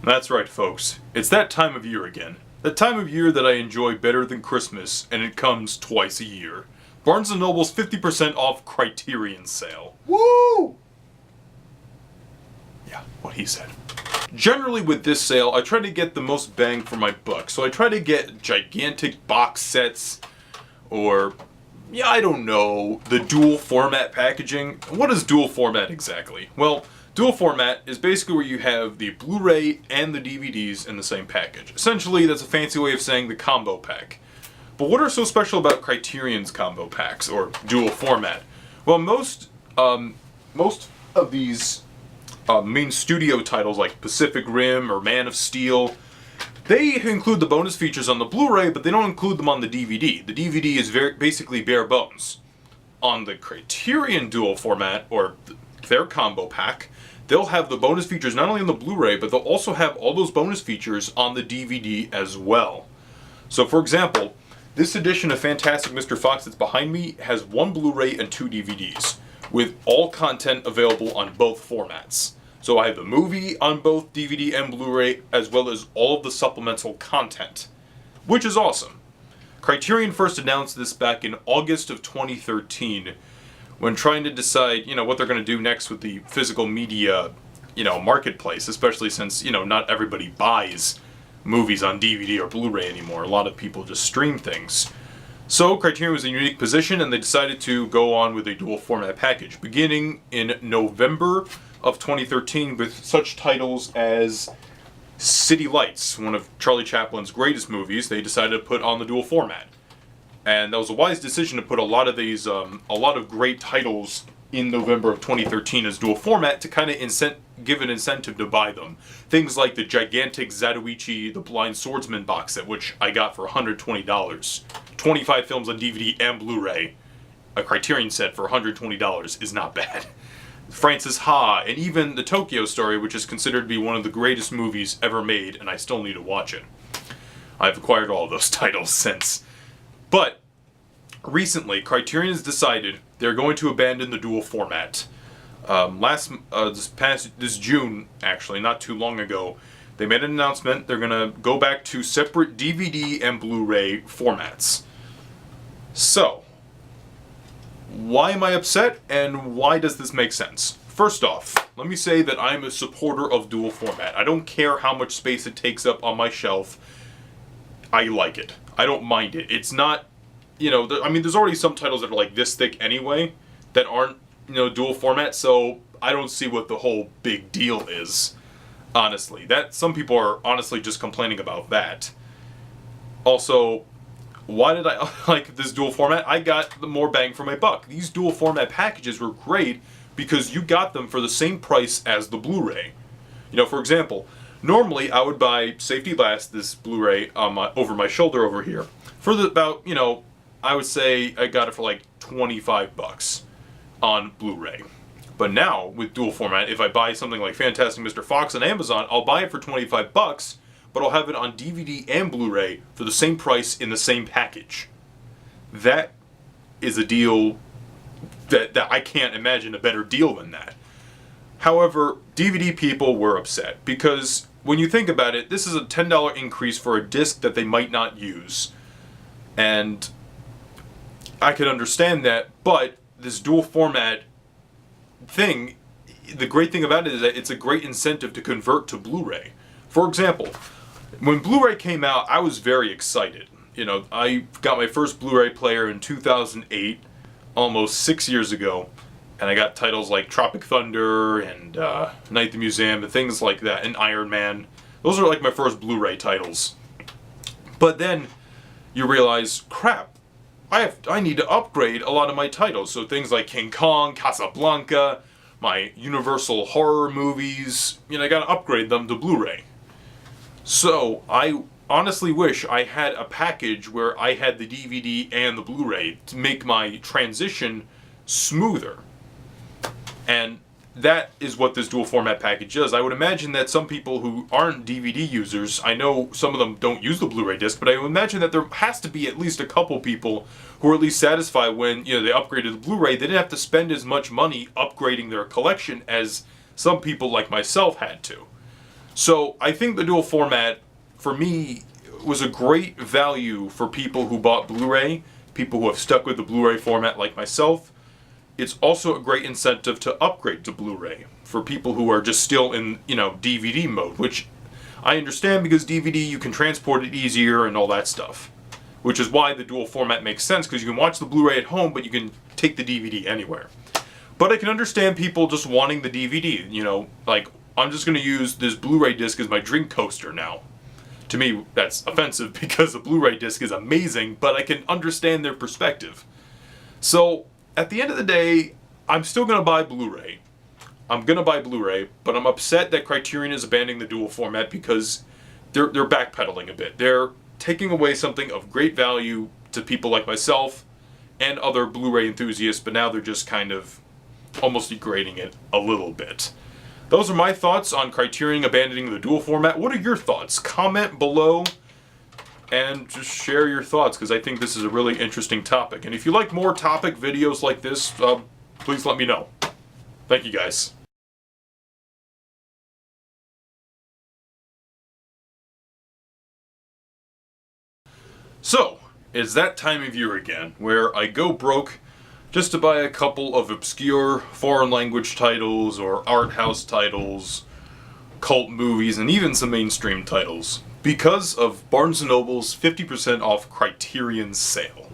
That's right, folks. It's that time of year again. That time of year that I enjoy better than Christmas, and it comes twice a year. Barnes & Noble's 50% off Criterion sale. Woo! Yeah, what he said. Generally with this sale, I try to get the most bang for my buck. So I try to get gigantic box sets, or, yeah, I don't know, the dual format packaging. What is dual format exactly? Well, dual format is basically where you have the Blu-ray and the DVDs in the same package. Essentially, that's a fancy way of saying the combo pack. But what are so special about Criterion's combo packs, or dual format? Well, most of these main studio titles like Pacific Rim or Man of Steel, they include the bonus features on the Blu-ray, but they don't include them on the DVD. The DVD is basically bare bones. On the Criterion dual format, or their combo pack, they'll have the bonus features not only on the Blu-ray, but they'll also have all those bonus features on the DVD as well. So for example, this edition of Fantastic Mr. Fox that's behind me has one Blu-ray and two DVDs, with all content available on both formats. So I have the movie on both DVD and Blu-ray, as well as all of the supplemental content, which is awesome. Criterion first announced this back in August of 2013, when trying to decide, what they're going to do next with the physical media, marketplace, especially since, not everybody buys movies on DVD or Blu-ray anymore. A lot of people just stream things. So Criterion was in a unique position, and they decided to go on with a dual format package, beginning in November of 2013 with such titles as City Lights, one of Charlie Chaplin's greatest movies. They decided to put on the dual format. And that was a wise decision to put a lot of great titles in November of 2013 as dual format to kind of give an incentive to buy them. Things like the gigantic Zatoichi The Blind Swordsman box set, which I got for $120. 25 films on DVD and Blu-ray. A Criterion set for $120 is not bad. Francis Ha, and even The Tokyo Story, which is considered to be one of the greatest movies ever made, and I still need to watch it. I've acquired all of those titles since. But recently, Criterion has decided they're going to abandon the dual format. This June, actually, not too long ago, they made an announcement. They're going to go back to separate DVD and Blu-ray formats. So, why am I upset, and why does this make sense? First off, let me say that I'm a supporter of dual format. I don't care how much space it takes up on my shelf. I like it. I don't mind it. It's not, there's already some titles that are like this thick anyway that aren't, dual format, so I don't see what the whole big deal is, honestly. Some people are honestly just complaining about that. Also, why did I like this dual format? I got the more bang for my buck. These dual format packages were great because you got them for the same price as the Blu-ray. For example, normally I would buy Safety Last, this Blu-ray over my shoulder over here, for about, I would say I got it for like 25 bucks on Blu-ray. But now, with dual format, if I buy something like Fantastic Mr. Fox on Amazon, I'll buy it for 25 bucks, but I'll have it on DVD and Blu-ray for the same price in the same package. That is a deal that I can't imagine a better deal than that. However, DVD people were upset because when you think about it, this is a $10 increase for a disc that they might not use. And I could understand that, but this dual format thing, the great thing about it is that it's a great incentive to convert to Blu-ray. For example, when Blu-ray came out, I was very excited. I got my first Blu-ray player in 2008, almost 6 years ago, and I got titles like Tropic Thunder and Night at the Museum and things like that, and Iron Man. Those are like my first Blu-ray titles. But then you realize, crap, I need to upgrade a lot of my titles. So things like King Kong, Casablanca, my Universal horror movies, I gotta upgrade them to Blu-ray. So I honestly wish I had a package where I had the DVD and the Blu-ray to make my transition smoother. And that is what this dual format package does. I would imagine that some people who aren't DVD users, I know some of them don't use the Blu-ray disc, but I would imagine that there has to be at least a couple people who are at least satisfied when they upgraded the Blu-ray. They didn't have to spend as much money upgrading their collection as some people like myself had to. So I think the dual format, for me, was a great value for people who bought Blu-ray, people who have stuck with the Blu-ray format like myself. It's also a great incentive to upgrade to Blu-ray for people who are just still in, DVD mode, which I understand because DVD you can transport it easier and all that stuff. Which is why the dual format makes sense, because you can watch the Blu-ray at home, but you can take the DVD anywhere. But I can understand people just wanting the DVD, like, I'm just going to use this Blu-ray disc as my drink coaster now. To me, that's offensive because the Blu-ray disc is amazing, but I can understand their perspective. So, at the end of the day, I'm still going to buy Blu-ray. I'm going to buy Blu-ray, but I'm upset that Criterion is abandoning the dual format because they're backpedaling a bit. They're taking away something of great value to people like myself and other Blu-ray enthusiasts, but now they're just kind of almost degrading it a little bit. Those are my thoughts on Criterion abandoning the dual format. What are your thoughts? Comment below and just share your thoughts, because I think this is a really interesting topic. And if you like more topic videos like this, please let me know. Thank you, guys. So, it's that time of year again, where I go broke just to buy a couple of obscure foreign language titles or art house titles, cult movies, and even some mainstream titles, because of Barnes & Noble's 50% off Criterion sale.